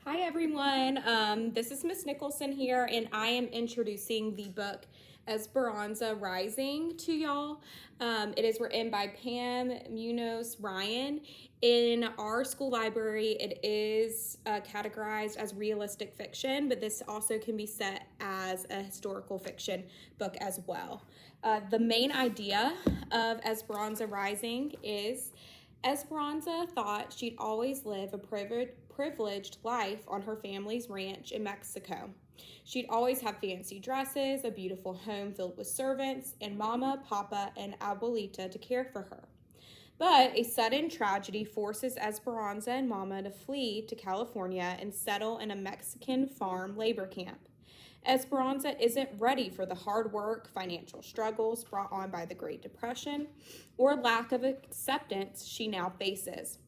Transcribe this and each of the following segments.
Hi everyone, this is Miss Nicholson here, and I am introducing the book Esperanza Rising to y'all. It is written by Pam Munoz Ryan. In our school library, it is categorized as realistic fiction, but this also can be set as a historical fiction book as well. The main idea of Esperanza Rising is Esperanza thought she'd always live a privileged life on her family's ranch in Mexico. She'd always have fancy dresses, a beautiful home filled with servants, and Mama, Papa, and Abuelita to care for her. But a sudden tragedy forces Esperanza and Mama to flee to California and settle in a Mexican farm labor camp. Esperanza isn't ready for the hard work, financial struggles brought on by the Great Depression, or lack of acceptance she now faces.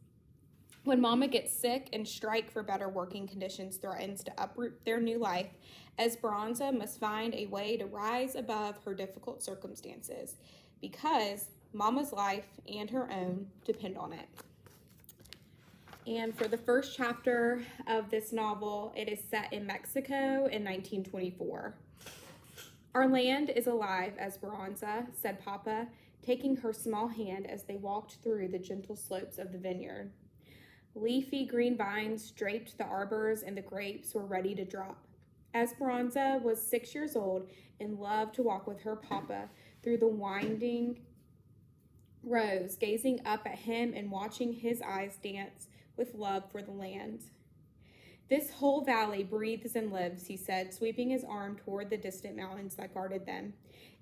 When Mama gets sick and strike for better working conditions threatens to uproot their new life, Esperanza must find a way to rise above her difficult circumstances because Mama's life and her own depend on it. And for the first chapter of this novel, it is set in Mexico in 1924. Our land is alive, Esperanza, said Papa, taking her small hand as they walked through the gentle slopes of the vineyard. Leafy green vines draped the arbors and the grapes were ready to drop. Esperanza was 6 years old and loved to walk with her Papa through the winding rows, gazing up at him and watching his eyes dance with love for the land. This whole valley breathes and lives, he said, sweeping his arm toward the distant mountains that guarded them.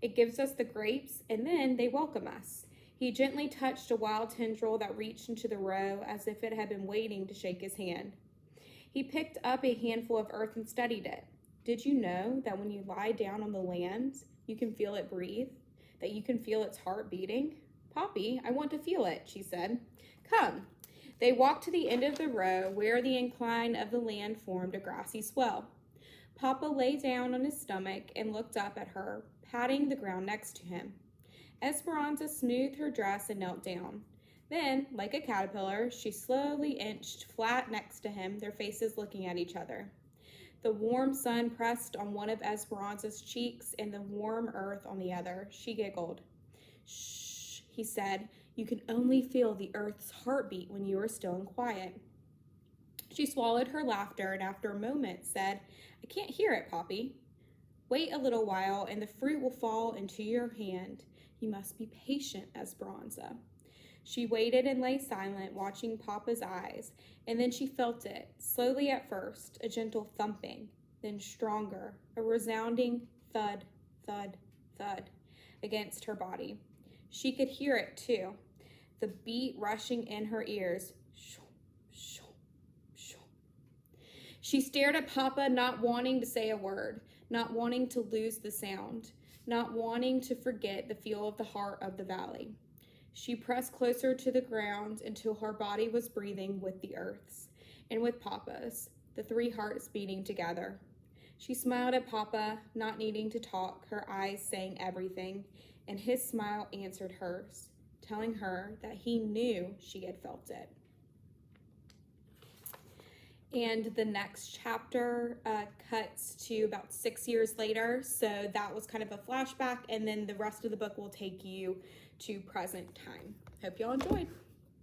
It gives us the grapes, and then they welcome us. He gently touched a wild tendril that reached into the row as if it had been waiting to shake his hand. He picked up a handful of earth and studied it. Did you know that when you lie down on the land, you can feel it breathe? That you can feel its heart beating? Poppy, I want to feel it, she said. Come. They walked to the end of the row where the incline of the land formed a grassy swell. Papa lay down on his stomach and looked up at her, patting the ground next to him. Esperanza smoothed her dress and knelt down. Then, like a caterpillar, she slowly inched flat next to him, their faces looking at each other. The warm sun pressed on one of Esperanza's cheeks and the warm earth on the other. She giggled. Shh, he said. You can only feel the earth's heartbeat when you are still and quiet. She swallowed her laughter and after a moment said, I can't hear it, Poppy. Wait a little while and the fruit will fall into your hand. You must be patient, Esperanza. She waited and lay silent, watching Papa's eyes, and then she felt it, slowly at first, a gentle thumping, then stronger, a resounding thud, thud, thud against her body. She could hear it, too, the beat rushing in her ears. Shoo, shoo, shoo. She stared at Papa, not wanting to say a word, not wanting to lose the sound, not wanting to forget the feel of the heart of the valley. She pressed closer to the ground until her body was breathing with the earth's and with Papa's, the three hearts beating together. She smiled at Papa, not needing to talk, her eyes saying everything, and his smile answered hers, telling her that he knew she had felt it. And the next chapter cuts to about 6 years later, so that was kind of a flashback, and then the rest of the book will take you to present time. Hope y'all enjoyed.